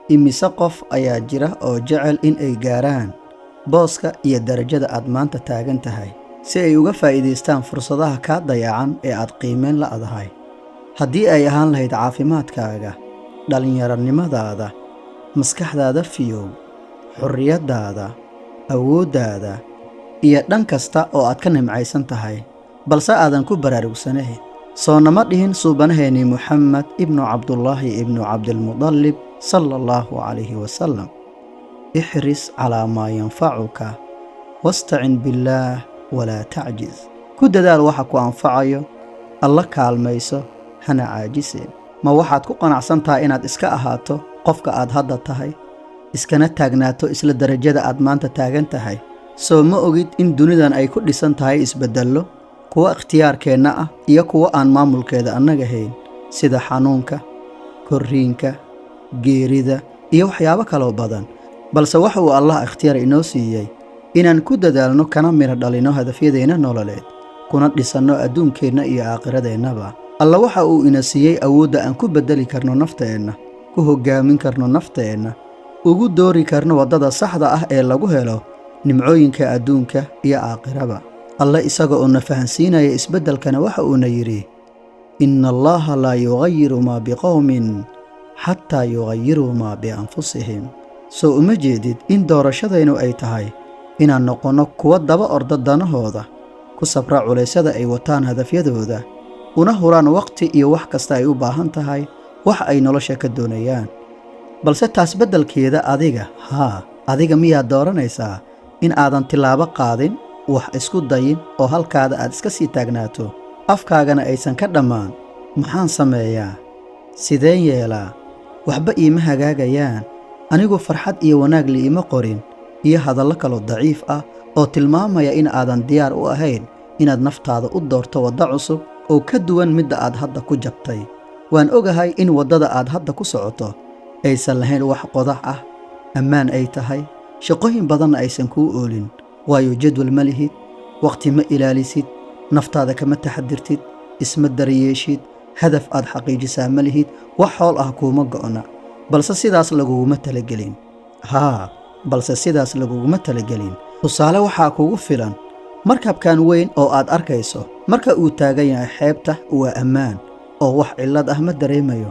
imise qof ayaa jira oo jecel in ay gaaraan booska iyo darajada aad maanta taagan tahay si ay uga faa'iidaystaan fursadaha kaa dayacan ee aad qiimeyn la'dahay. haddii ay ahaan lahayd caafimaadkaaga, dhallinyaronimadaada, maskaxdaada fiyow, xorriyaddaada, awooddaada iyo dhan kasta oo aad ka nimcaysan tahay balse aadan ku baraarugsanayn. soo nama dhihin suubanaheennii Muxamed ibnu Cabdullaahi ibnu Cabdilmudallib sala allahu calayhi wasalam: ixris calaa maa yanfacuka wastacin billaah walaa tacjiz. ku dadaal waxa ku anfacayo, alla kaalmayso, hana caajiseen. ma waxaad ku qanacsan tahay inaad iska ahaato qofka aad hadda tahay, iskana taagnaato isla darajada aad maanta taagan tahay? soo ma ogid in dunidan ay ku dhisan tahay isbeddello, kuwa ikhtiyaarkeenna ah iyo kuwa aan maamulkeeda annaga hayn, sida xanuunka, korriinka, geerida iyo waxyaabo kaloo badan. balse waxa uu allah ikhtiyaar inoo siiyey inaan ku dadaalno kana midho dhalino hadafyadeenna nololeed, kuna dhisanno adduunkeenna iyo aakhiradeenaba. alla waxa uu ina siiyey awoodda aan ku beddeli karno nafteenna, ku hoggaamin karno nafteenna, ugu doori karno waddada saxda ah ee lagu helo nimcooyinka adduunka iyo aakhiraba. alle isaga oo na fahansiinaya isbeddelkana waxa uuna yidhi: inna allaha laa yugayiru maa biqowmin xataa yugayiruu maa bianfusihim. soo uma jeedid in doorashadaynu ay tahay inaan noqonno kuwa daba orda danahooda, ku sabra culaysyada ay wataan hadafyadooda, una huraan waqti iyo wax kasta ay u baahan tahay wax ay nolosha ka doonayaan. balse taas beddelkeeda adiga miyaad dooranaysaa in aadan tilaabo qaadin, wax isku dayin oo halkaada aad iska sii taagnaato, afkaagana aysan ka dhammaan maxaan sameeyaa, sideen yeelaa, waxba iima hagaagayaan, anigu farxad iyo wanaag liima qorin, iyo hadallo kaloo daciif ah oo tilmaamaya in aadan diyaar u ahayn inaad naftaada u doorto waddo cusub oo ka duwan midda aad hadda ku jabtay? waan ogahay in waddada aad hadda ku socoto aysan lahayn wax qodax ah, ammaan ay tahay, shaqooyin badanna aysan kuu oolin, waayo jadwal ma lihid, wakhti ma ilaalisid, naftaada kama taxadirtid, isma daryeeshid, hadaf aad xaqiijisaa ma lihid, wax xool ah kuuma go'na. balse sidaas laguguma talagelin. tusaale waxaa kugu filan markabkan weyn oo aad arkayso. marka uu taagan yahay xeebta waa ammaan oo wax cillad ah ma dareemayo,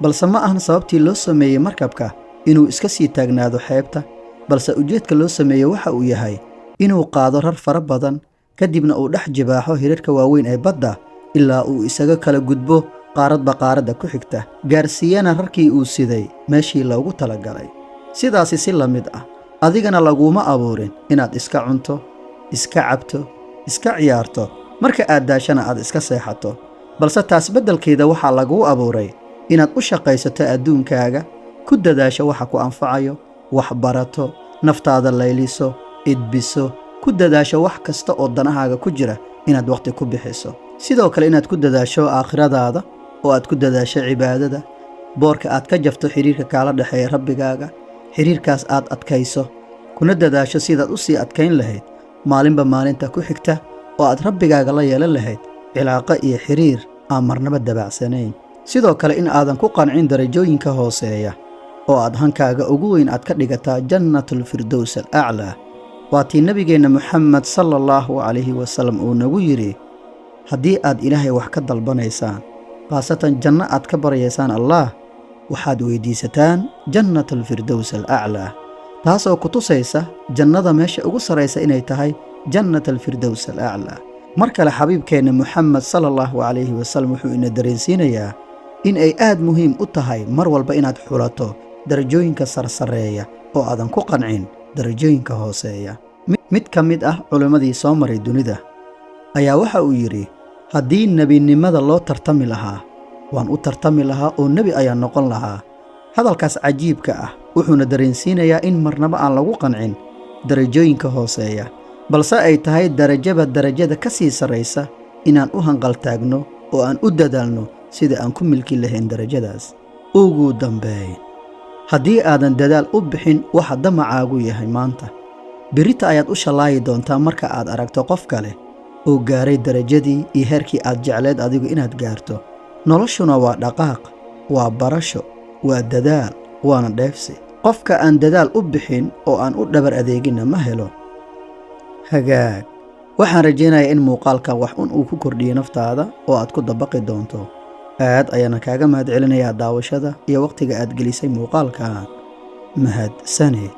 balse ma ahan sababtii loo sameeyey markabka inuu iska sii taagnaado xeebta, balse ujeedka loo sameeyey waxa uu yahay inuu qaado rar fara badan, kadibna uu dhex jibaaxo hirarka waaweyn ee badda ilaa uu isaga kala gudbo qaaradba qaaradda ku xigta, gaarsiiyana rarkii uu siday meeshii loogu talagalay. sidaasi si la mid ah, adigana laguma abuurin inaad iska cunto, iska cabto, iska ciyaarto, marka aad daashana aad iska seexato, balse taas beddelkeeda waxaa laguu abuuray inaad u shaqaysato adduunkaaga, ku dadaasho waxa ku anfacayo, wax barato, naftaada layliso, idbiso, ku dadaasho wax kasta oo danahaaga ku jira inaad wakhti ku bixiso. sidoo kale inaad ku dadaasho aakhiradaada oo aad ku dadaasho cibaadada, boorka aad ka jafto xidhiirka kaala dhexeeya rabbigaaga, xidhiirkaas aad adkayso, kuna dadaasho sidaad u sii adkayn lahayd maalinba maalinta ku xigta oo aad rabbigaaga la yeelan lahayd cilaaqo iyo xidhiir aan marnaba dabacsanayn. sidoo kale in aadan ku qancin darajooyinka hooseeya oo aad hankaaga ugu weyn aad ka dhigataa jannatulfirdows alaclaa. waa tii nebigeenna Muxamed sala allahu calayhi wasalam uu nagu yidhi: haddii aad ilaahay wax ka dalbanaysaan, khaasatan janno aad ka baryaysaan allaah, waxaad weyddiisataan jannatulfirdows alaclaa, taasoo ku tusaysa jannada meesha ugu sarraysa inay tahay jannatalfirdows alaclaa. mar kale xabiibkeenna Muxamed sala allahu calayhi wasalam wuxuu ina dareensiinayaa in ay aad muhiim u tahay mar walba inaad xulato darajooyinka sarsareeya oo aadan ku qancin darajooyinka hooseeya. mid ka mid ah culimmadii soo maray dunida ayaa waxa uu yidhi: haddii nebinimada loo tartami lahaa, waan u tartami lahaa oo nebi ayaan noqon lahaa. hadalkaas cajiibka ah wuxuuna dareensiinayaa in marnaba aan lagu qancin darajooyinka hooseeya, balse ay tahay darajaba darajada ka sii sarraysa inaan u hanqaltaagno oo aan u dadaalno sida aan ku milki lahayn darajadaas. ugu dambeyn, haddii aadan dadaal u bixin waxa damacaagu yahay maanta, berita ayaad u shallaayi doontaa marka aad aragto qof kale oo gaaray darajadii iyo heerkii aad jecleed adigu inaad gaarto. noloshuna waa dhaqaaq, waa barasho, waa dadaal, waana dheefsi. Qofka aan dadaal u bixin oo aan u dhabar adeeginna ma helo. Hagaag, waxaan rajaynayaa in muuqaalkan wax uu ku kordhiyo naftaada oo aad ku dabaqi doonto. Aad ayaan kaaga mahadcelinayaa daawashada iyo waqtiga aad gelisay muuqaalkan. Mahadsanid.